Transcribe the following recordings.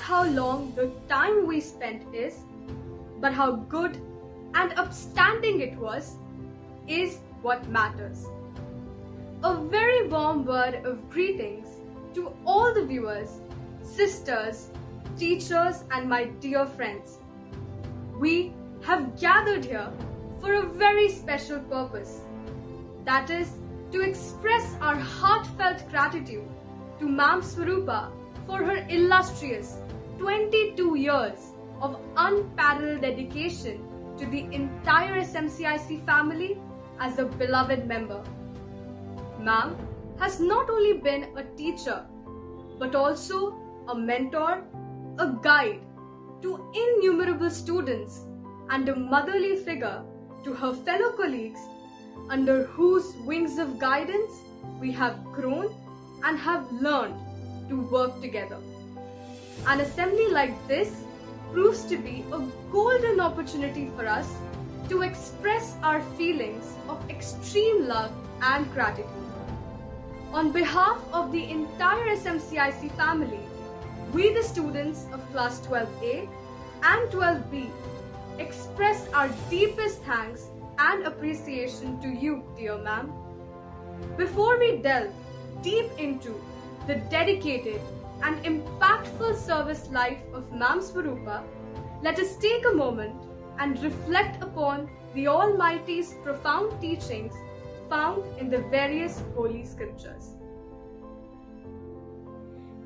how long the time we spent is, but how good and upstanding it was, is what matters. A very warm word of greetings to all the viewers, sisters, teachers, and my dear friends. We have gathered here for a very special purpose. That is to express our heartfelt gratitude to Maam Swarupa for her illustrious 22 years of unparalleled dedication to the entire SMCIC family as a beloved member. Maam has not only been a teacher, but also a mentor, a guide to innumerable students, and a motherly figure to her fellow colleagues, under whose wings of guidance we have grown and have learned to work together. An assembly like this proves to be a golden opportunity for us to express our feelings of extreme love and gratitude. On behalf of the entire SMCIC family, we the students of class 12A and 12B express our deepest thanks and appreciation to you, dear ma'am. Before we delve deep into the dedicated and impactful service life of Maam Swarupa, let us take a moment and reflect upon the Almighty's profound teachings found in the various holy scriptures.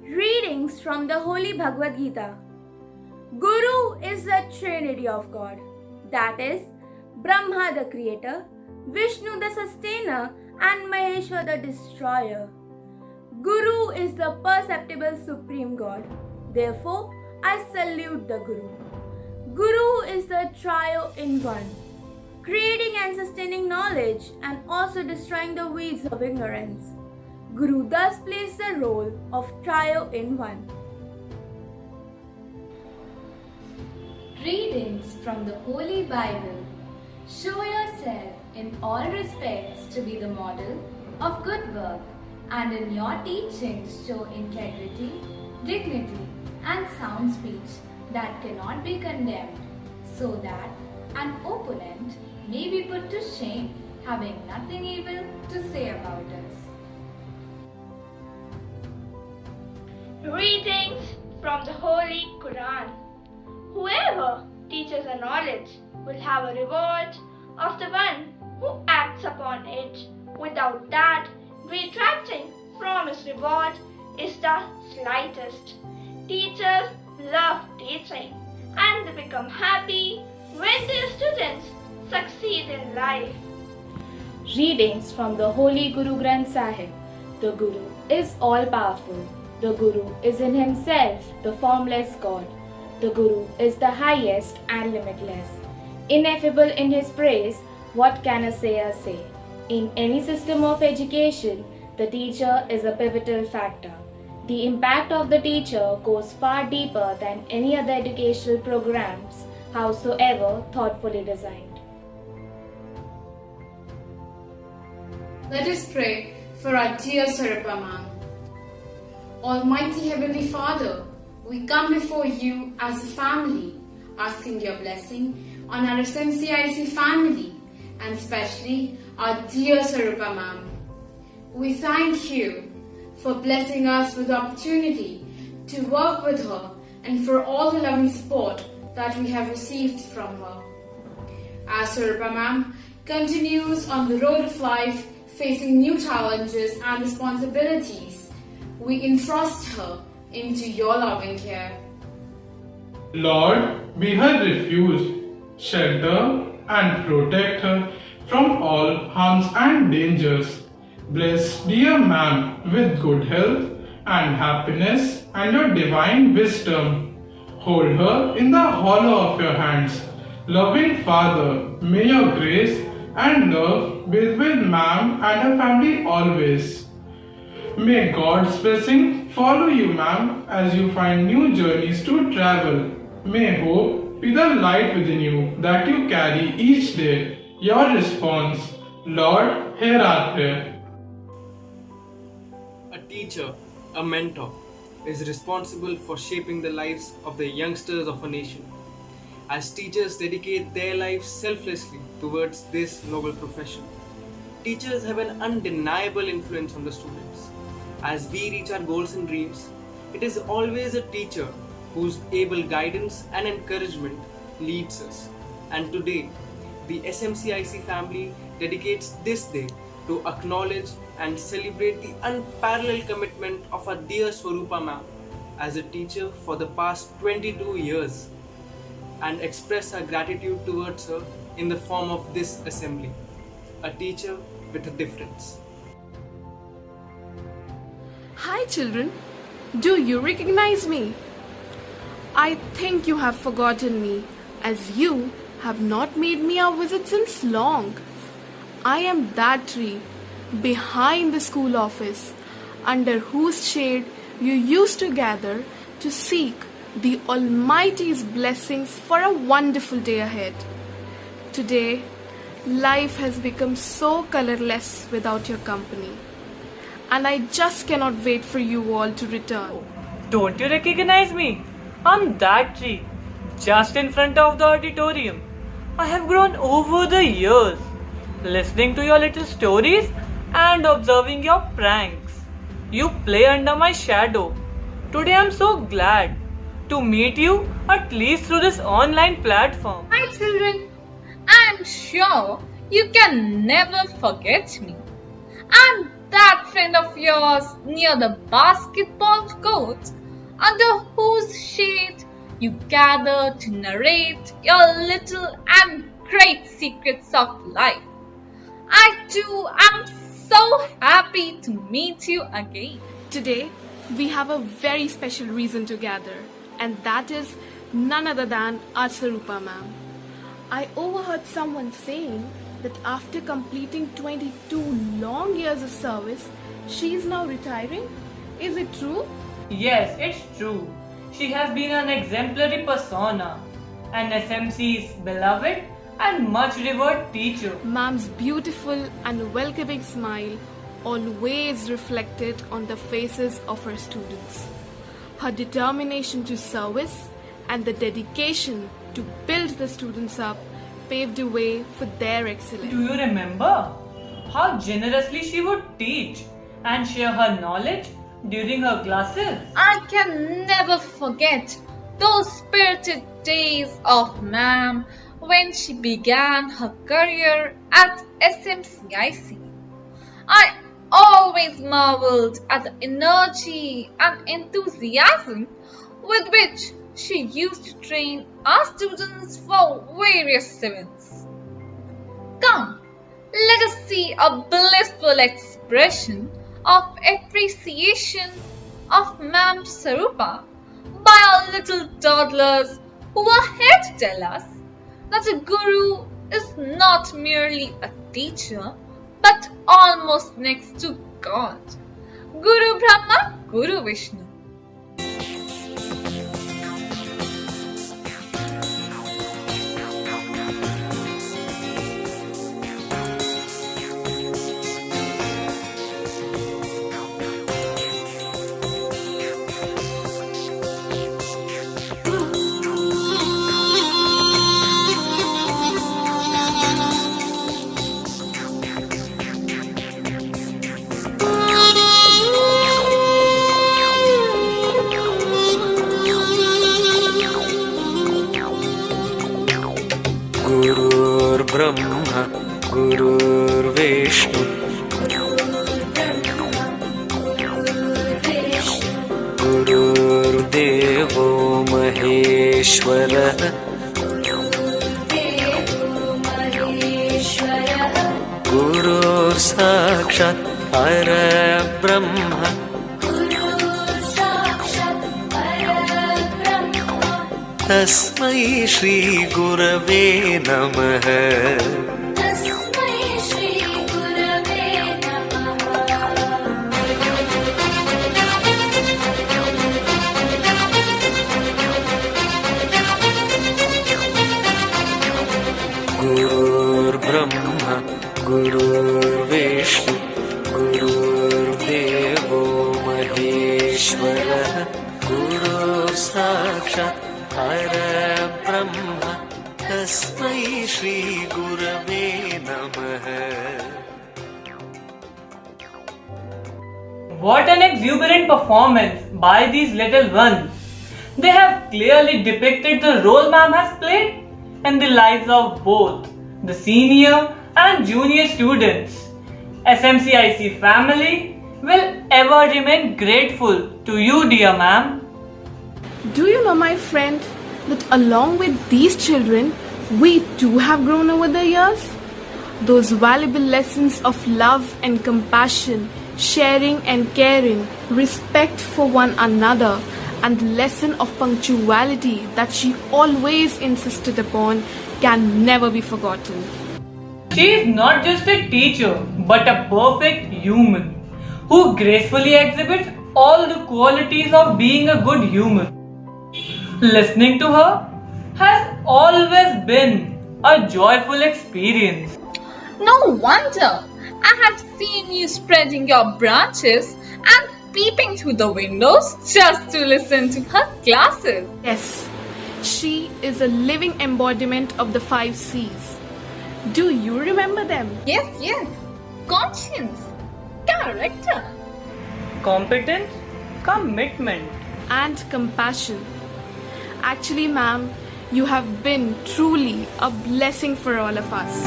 Readings from the Holy Bhagavad Gita. Guru is the Trinity of God, that is, Brahma the Creator, Vishnu the Sustainer, and Maheshwar the Destroyer. Guru is the perceptible Supreme God. Therefore, I salute the Guru. Guru is the Trio in One, creating and sustaining knowledge and also destroying the weeds of ignorance. Guru thus plays the role of Trio in One. Readings from the Holy Bible. Show yourself in all respects to be the model of good work, and in your teachings show integrity, dignity, and sound speech that cannot be condemned, so that an opponent may be put to shame, having nothing evil to say about us. Readings from the Holy Quran. Whoever teaches a knowledge will have a reward of the one who acts upon it. Without that, retracting from his reward is the slightest. Teachers love teaching, and they become happy when their students succeed in life. Readings from the Holy Guru Granth Sahib. The Guru is all-powerful. The Guru is in himself the formless God. The Guru is the highest and limitless. Ineffable in his praise, what can a sayer say? In any system of education, the teacher is a pivotal factor. The impact of the teacher goes far deeper than any other educational programs, howsoever thoughtfully designed. Let us pray for our dear Swarupa Maam. Almighty Heavenly Father, we come before you as a family, asking your blessing on our SMCIC family, and especially our dear Swarupa Maam. We thank you for blessing us with the opportunity to work with her and for all the loving support that we have received from her. As Swarupa Maam continues on the road of life, facing new challenges and responsibilities, we entrust her into your loving care. Lord, be her refuge, shelter and protect her from all harms and dangers. Bless dear Maam with good health and happiness and your divine wisdom. Hold her in the hollow of your hands. Loving Father, may your grace and love be with Maam and her family always. May God's blessing follow you, Maam, as you find new journeys to travel. May hope be the light within you that you carry each day. Your response, Lord, hear our prayer. A teacher, a mentor, is responsible for shaping the lives of the youngsters of a nation. As teachers dedicate their lives selflessly towards this noble profession, teachers have an undeniable influence on the students. As we reach our goals and dreams, it is always a teacher whose able guidance and encouragement leads us. And today, the SMCIC family dedicates this day to acknowledge and celebrate the unparalleled commitment of our dear Swarupa Maam as a teacher for the past 22 years, and express our gratitude towards her in the form of this assembly, a teacher with a difference. Hi children, do you recognize me? I think you have forgotten me, as you have not made me a visit since long. I am that tree behind the school office, under whose shade you used to gather to seek the Almighty's blessings for a wonderful day ahead. Today, life has become so colorless without your company, and I just cannot wait for you all to return. Don't you recognize me? I'm that tree, just in front of the auditorium. I have grown over the years, listening to your little stories and observing your pranks. You play under my shadow. Today I'm so glad to meet you, at least through this online platform. Hi children, I'm sure you can never forget me. I'm that friend of yours near the basketball court, under whose shade you gather to narrate your little and great secrets of life. I too am so happy to meet you again. Today, we have a very special reason to gather, and that is none other than our Swarupa Ma'am. I overheard someone saying that after completing 22 long years of service, she is now retiring. Is it true? Yes, it's true. She has been an exemplary persona, an SMC's beloved and much revered teacher. Ma'am's beautiful and welcoming smile always reflected on the faces of her students. Her determination to service and the dedication to build the students up paved the way for their excellence. Do you remember how generously she would teach and share her knowledge during her classes? I can never forget those spirited days of Maam when she began her career at SMCIC. I always marveled at the energy and enthusiasm with which she used to train our students for various events. Come, let us see a blissful expression of appreciation of Maam Swarupa by our little toddlers who are here to tell us that a guru is not merely a teacher but almost next to God. Guru Brahma, Guru Vishnu. Brahma, Gurur Vishnu, Gurur Devo Maheshwara, Gurur Sakshat Para Brahma, Tasmai Shri Gurave Namaha. Gurur Brahma, Gurur Vishnu, Gurur Devo Maheshwara. Shri गुरवे नमः. What an exuberant performance by these little ones. They have clearly depicted the role Ma'am has played in the lives of both the senior and junior students. SMCIC family will ever remain grateful to you, dear Ma'am. Do you know, my friend, that along with these children, we too have grown over the years? Those valuable lessons of love and compassion, sharing and caring, respect for one another, and the lesson of punctuality that she always insisted upon can never be forgotten. She is not just a teacher, but a perfect human who gracefully exhibits all the qualities of being a good human. Listening to her has always been a joyful experience. No wonder I have seen you spreading your branches and peeping through the windows just to listen to her classes. Yes, she is a living embodiment of the 5 C's. Do you remember them? Yes. Conscience, character, Competence, commitment, And compassion. Actually, ma'am, you have been truly a blessing for all of us.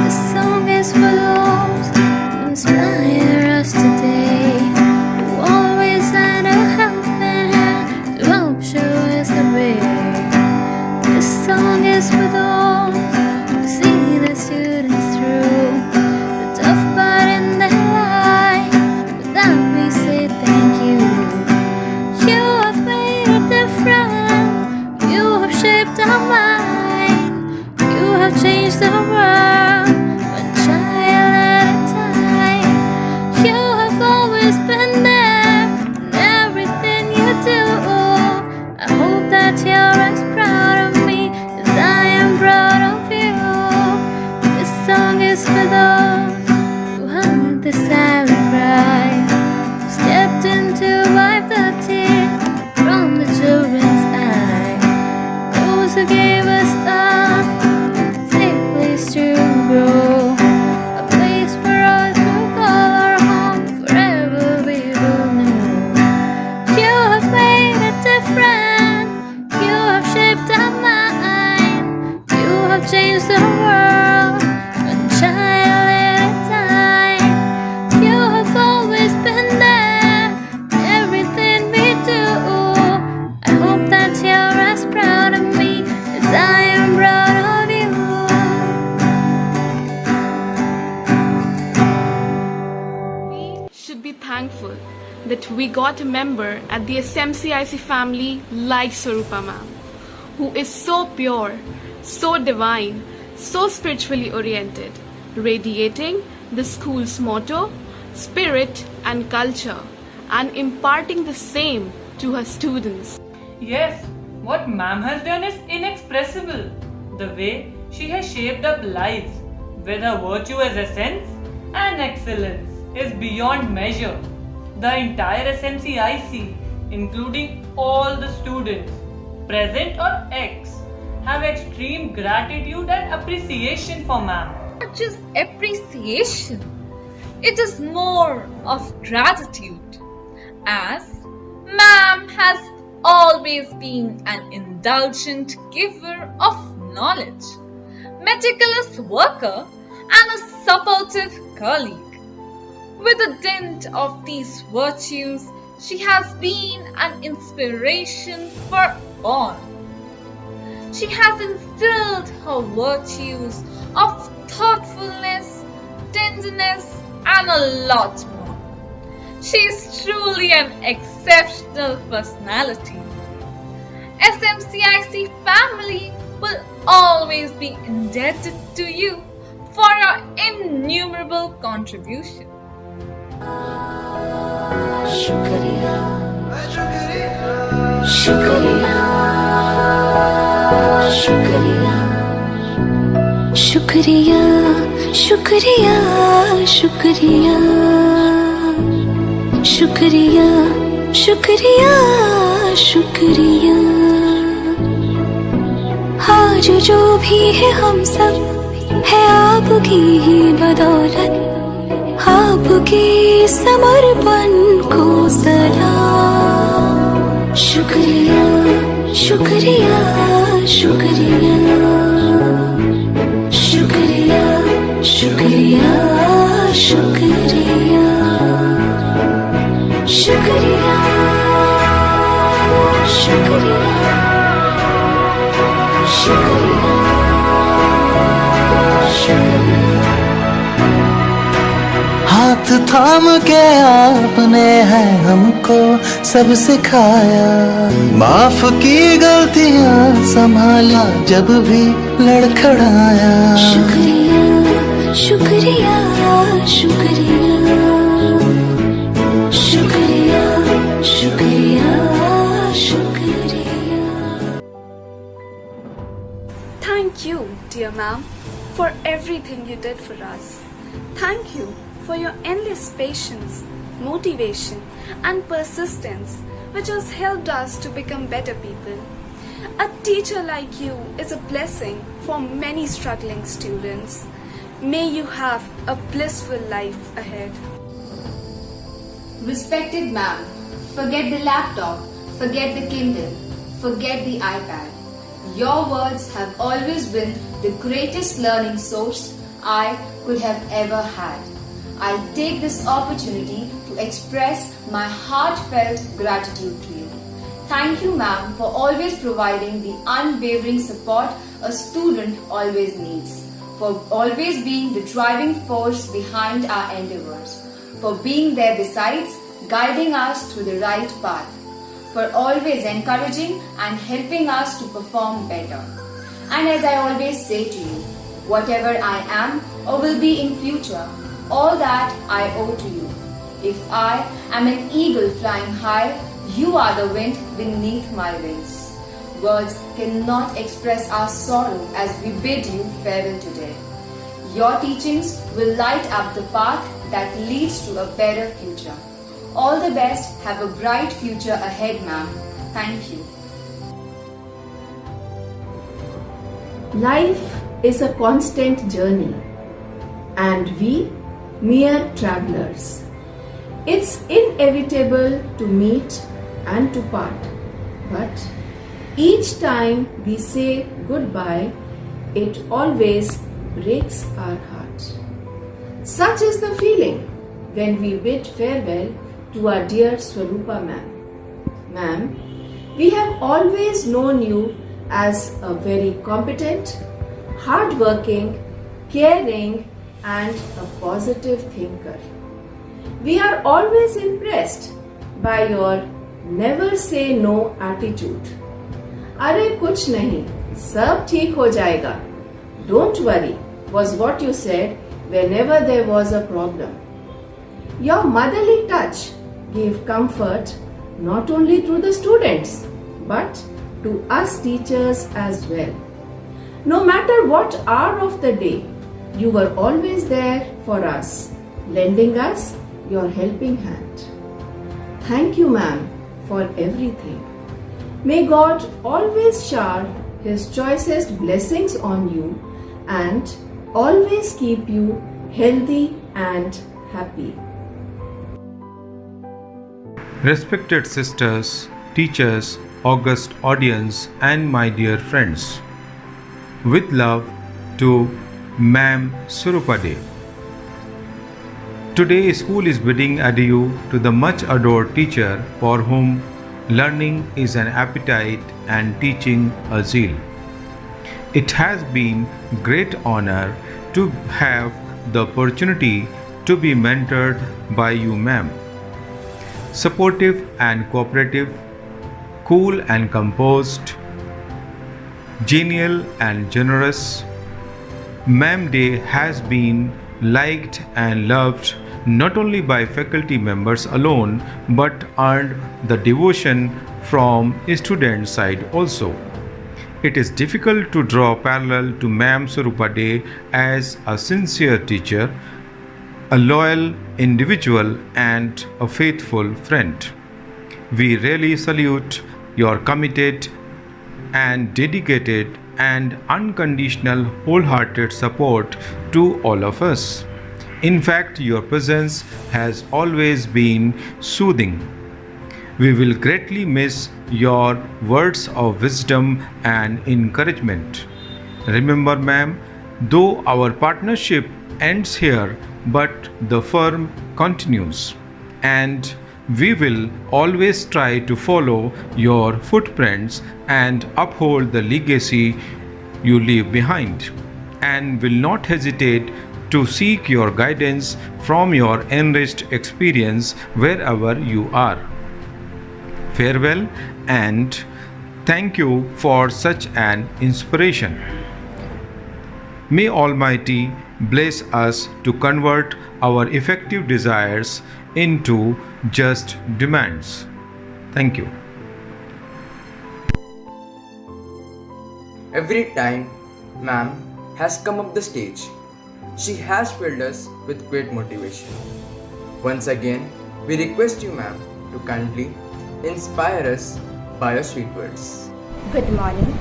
This song is for those who inspire us today, who always lend a helping hand to help show us the way. This song is for those who see the students through the tough part in their life. With that we say thank you. You have made a difference. You have shaped our mind. You have changed the world one child at a time. You have always been there in everything you do. I hope that you're as proud of me as I am proud of you. This song is for those who heard the silent cry, who stepped in to wipe the tears from the children's eye, those who gave us love, a safe place to grow, a place for us to call our home forever we will know. You have made a difference. You have shaped our mind. You have changed the world one child at a time. You have always been there in everything we do. I hope that you're as proud of me as I am proud of you. We should be thankful that we got a member at the SMCIC family like Swarupa ma'am, who is so pure, so divine, so spiritually oriented, radiating the school's motto, spirit and culture, and imparting the same to her students. Yes, what Ma'am has done is inexpressible. The way she has shaped up lives with her virtue as essence and excellence is beyond measure. The entire SMCIC, including all the students, present or ex, have extreme gratitude and appreciation for Ma'am. Not just appreciation, it is more of gratitude, as Ma'am has always been an indulgent giver of knowledge, meticulous worker, and a supportive colleague. With the dint of these virtues, she has been an inspiration for all. She has instilled her virtues of thoughtfulness, tenderness, and a lot more. She is truly an exceptional personality. SMCIC family will always be indebted to you for your innumerable contribution. Shukriya, Shukriya, Shukriya, Shukriya, Shukriya, Shukriya. शुक्रिया शुक्रिया शुक्रिया। आज जो भी है हम सब है आपकी ही बदौलत, आपके समर्पण को सलाम। शुक्रिया शुक्रिया शुक्रिया शुक्रिया शुक्रिया शुक्रिया शुक्रिया शुक्रिया शुक्रिया शुक्रिया। हाथ थाम के आपने है हमको सब सिखाया, माफ की गलतियां संभाला जब भी लड़खड़ाया। शुक्रिया शुक्रिया शुक्रिया शुक्रिया शुक्रिया शुक्रिया। Thank you, dear ma'am, for everything you did for us. Thank you for your endless patience, motivation, and persistence, which has helped us to become better people. A teacher like you is a blessing for many struggling students. May you have a blissful life ahead. Respected ma'am, forget the laptop, forget the Kindle, forget the iPad. Your words have always been the greatest learning source I could have ever had. I take this opportunity to express my heartfelt gratitude to you. Thank you, ma'am, for always providing the unwavering support a student always needs, for always being the driving force behind our endeavors, for being there besides, guiding us through the right path, for always encouraging and helping us to perform better. And as I always say to you, whatever I am or will be in future, all that I owe to you. If I am an eagle flying high, you are the wind beneath my wings. Words cannot express our sorrow as we bid you farewell today. Your teachings will light up the path that leads to a better future. All the best. Have a bright future ahead, ma'am. Thank you. Life is a constant journey, and we mere travelers. It's inevitable to meet and to part, but each time we say goodbye, it always breaks our heart. Such is the feeling when we bid farewell to our dear Swarupa ma'am. Ma'am, we have always known you as a very competent, hardworking, caring, and a positive thinker. We are always impressed by your never say no attitude. अरे कुछ नहीं, सब ठीक हो जाएगा. Don't worry was what you said whenever there was a problem. Your motherly touch gave comfort not only to the students but to us teachers as well. No matter what hour of the day, you were always there for us, lending us your helping hand. Thank you, ma'am, for everything. May God always shower His choicest blessings on you and always keep you healthy and happy. Respected sisters, teachers, august audience, and my dear friends, with love to Maam Swarupa Day. Today school is bidding adieu to the much adored teacher for whom learning is an appetite and teaching a zeal. It has been great honor to have the opportunity to be mentored by you, ma'am. Supportive and cooperative, cool and composed, genial and generous, Ma'am Day has been liked and loved not only by faculty members alone but earned the devotion from student side also. It is difficult to draw parallel to Maam Swarupa Day as a sincere teacher a loyal individual, and a faithful friend. We really salute your committed and dedicated and unconditional wholehearted support to all of us. In fact, your presence has always been soothing. We will greatly miss your words of wisdom and encouragement. Remember, ma'am, though our partnership ends here, but the firm continues, and we will always try to follow your footprints and uphold the legacy you leave behind, and will not hesitate to seek your guidance from your enriched experience wherever you are. Farewell, and thank you for such an inspiration. May Almighty bless us to convert our effective desires into just demands. Thank you. Every time Ma'am has come up the stage, she has filled us with great motivation. Once again, we request you, Ma'am, to kindly inspire us by your sweet words. Good morning,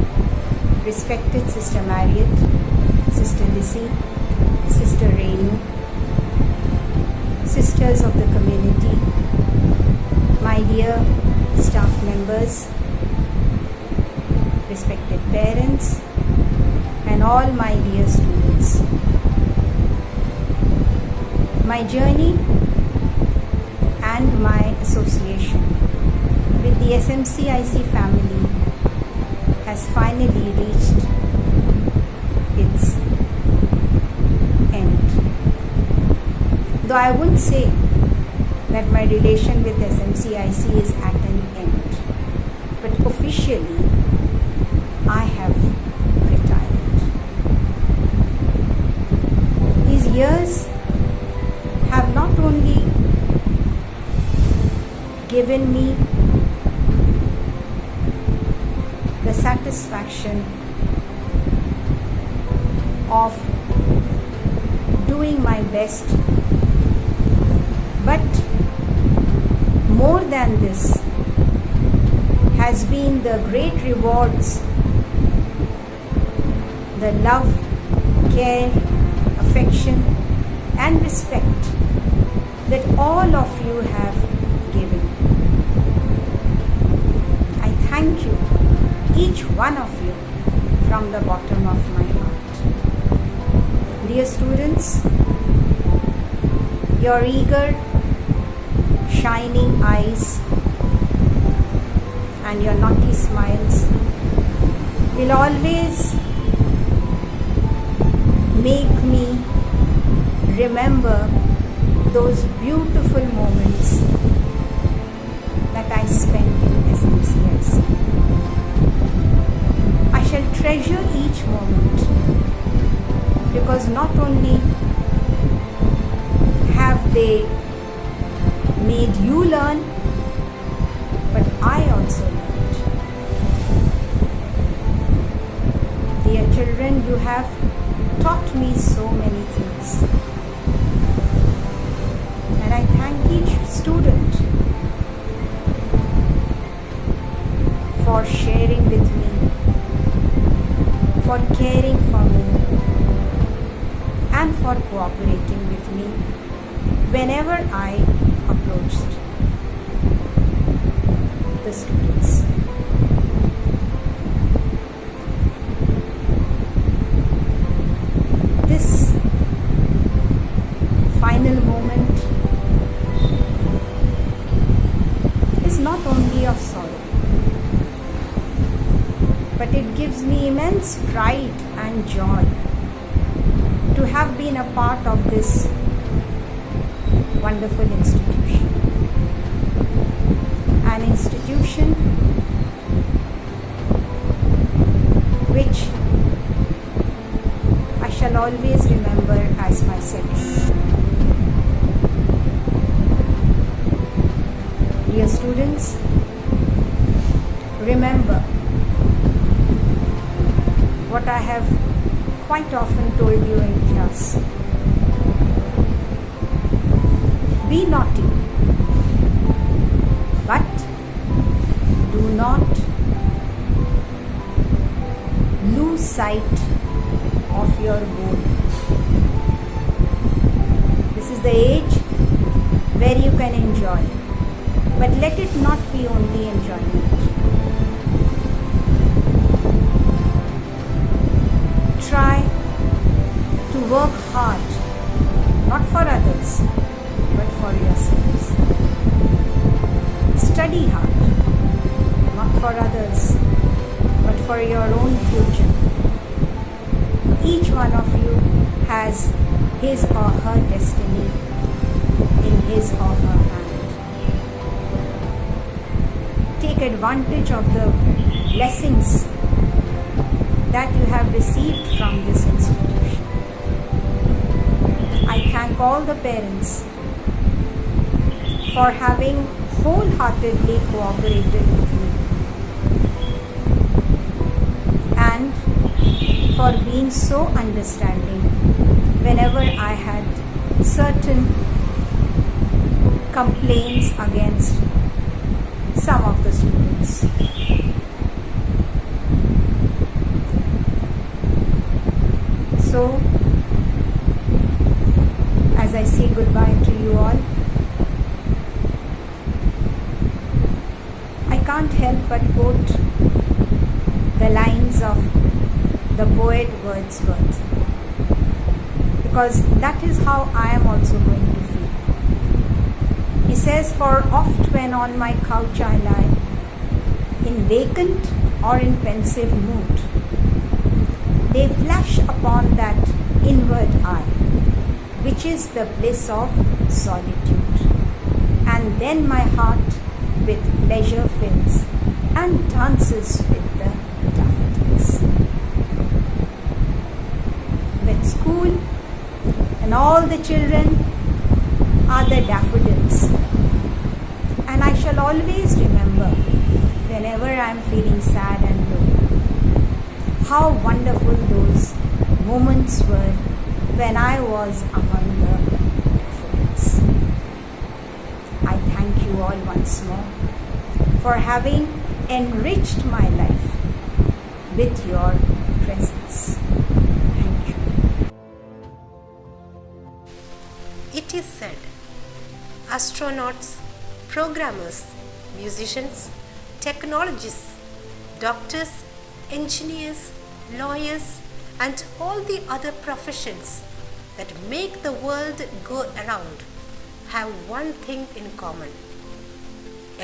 respected Sister Marriott, Sister Lissy, Sister Renu, sisters of the community, my dear staff members, respected parents, and all my dear students. My journey and my association with the SMCIC family has finally reached its end. Though I wouldn't say that my relation with SMCIC is at an end, but officially I have retired. These years have not only given me the satisfaction of doing my best, but more than this has been the great rewards, the love, care, affection, and respect that all of you have given. I thank you, each one of you, from the bottom of my heart. Dear students, your eager, shining eyes and your naughty smiles will always make me remember those beautiful moments that I spent in SMCIC. I shall treasure each moment, because not only have they made you learn, but I also learned. Dear children, you have taught me so many things, and I thank each student for sharing with me, for caring for me, and for cooperating with me whenever I approached the students. This final moment is not only of sorrow, but it gives me immense pride and joy to have been a part of this wonderful institution. An institution which I shall always remember as my second. Dear students, remember what I have quite often told you in class. be naughty, but do not lose sight of your goal. This is the age where you can enjoy, but let it not be only enjoyment. Try to work hard, not for others, but for yourselves. Study hard, not for others, but for your own future. Each one of you has his or her destiny in his or her hand. Take advantage of the blessings that you have received from this institution. I thank all the parents for having wholeheartedly cooperated with me and for being so understanding whenever I had certain complaints against some of the students. So, as I say goodbye to you all, I can't help but quote the lines of the poet Wordsworth, because that is how I am also going to feel. He says, "For oft when on my couch I lie, in vacant or in pensive mood, they flash upon that inward eye, which is the bliss of solitude. And then my heart with pleasure fills and dances with the daffodils." With school and all the children are the daffodils. And I shall always remember, whenever I am feeling sad and low, how wonderful those moments were when I was among the daffodils. I thank you all once more for having enriched my life with your presence. Thank you. It is said, astronauts, programmers, musicians, technologists, doctors, engineers, lawyers, and all the other professions that make the world go around have one thing in common: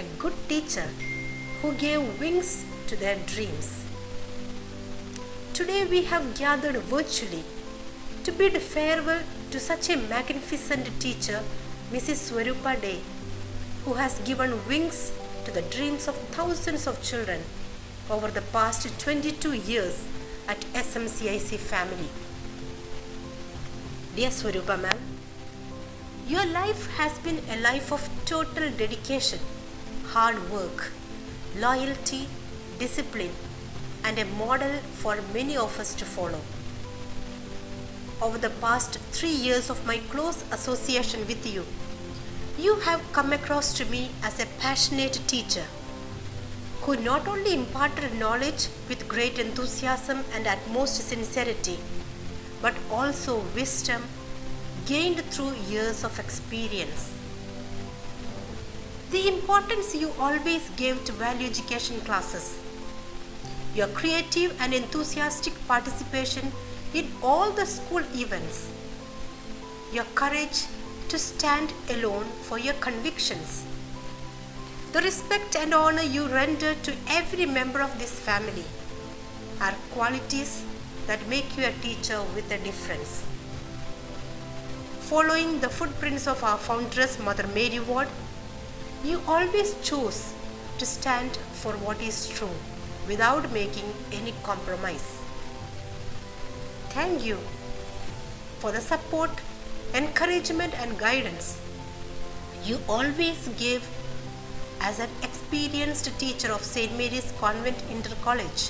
a good teacher who gave wings to their dreams. Today we have gathered virtually to bid farewell to such a magnificent teacher, Mrs. Swarupa Day, who has given wings to the dreams of thousands of children over the past 22 years at SMCIC family. Dear Swarupa ma'am, your life has been a life of total dedication, hard work, loyalty, discipline, and a model for many of us to follow. Over the past 3 years of my close association with you, you have come across to me as a passionate teacher who not only imparted knowledge with great enthusiasm and utmost sincerity, but also wisdom gained through years of experience. The importance you always gave to value education classes, your creative and enthusiastic participation in all the school events, your courage to stand alone for your convictions, the respect and honor you render to every member of this family are qualities that make you a teacher with a difference. Following the footprints of our foundress, Mother Mary Ward, you always chose to stand for what is true without making any compromise. Thank you for the support, encouragement, and guidance you always gave as an experienced teacher of St. Mary's Convent Inter College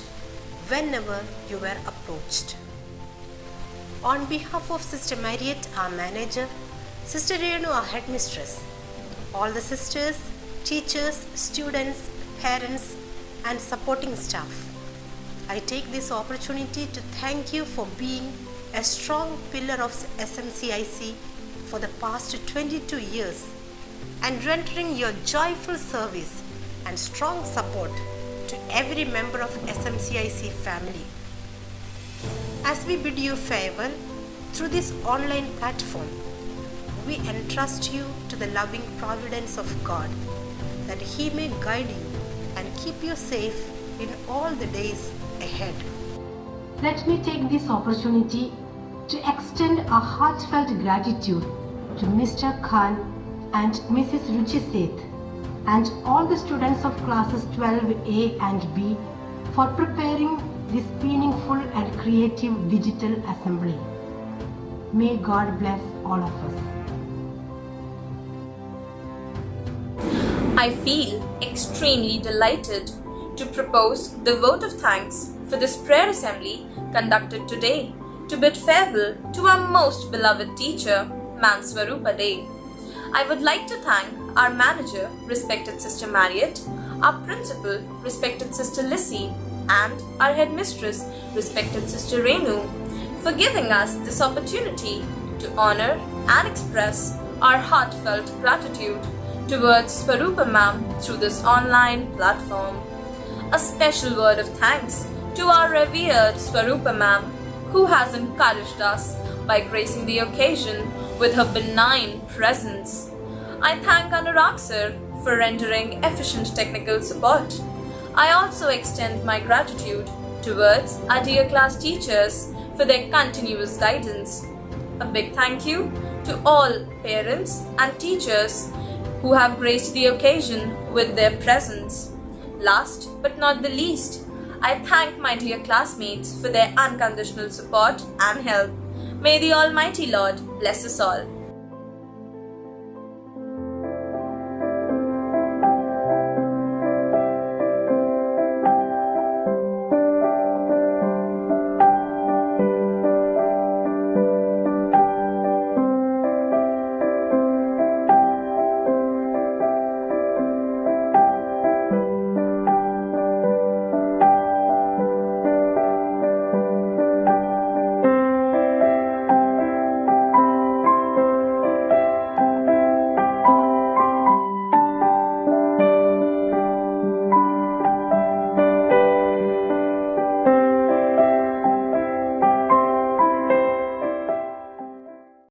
whenever you were approached. On behalf of Sister Mariette, our manager, Sister Renu, our headmistress, all the sisters, teachers, students, parents, and supporting staff. I take this opportunity to thank you for being a strong pillar of SMCIC for the past 22 years and rendering your joyful service and strong support to every member of SMCIC family. As we bid you farewell through this online platform, we entrust you to the loving providence of God, that He may guide you and keep you safe in all the days ahead. Let me take this opportunity to extend a heartfelt gratitude to Mr. Khan and Mrs. Ruchi Seth and all the students of classes 12A and B for preparing this meaningful and creative digital assembly. May God bless all of us. I feel extremely delighted to propose the vote of thanks for this prayer assembly conducted today to bid farewell to our most beloved teacher, Maam Swarupa Day. I would like to thank our manager, respected Sister Marriott, our principal, respected Sister Lissy, and our headmistress, respected Sister Renu, for giving us this opportunity to honor and express our heartfelt gratitude towards Swarupa Ma'am through this online platform. A special word of thanks to our revered Swarupa Ma'am, who has encouraged us by gracing the occasion with her benign presence. I thank Anurag sir for rendering efficient technical support. I also extend my gratitude towards our dear class teachers for their continuous guidance. A big thank you to all parents and teachers who have graced the occasion with their presence. Last but not the least, I thank my dear classmates for their unconditional support and help. May the Almighty Lord bless us all.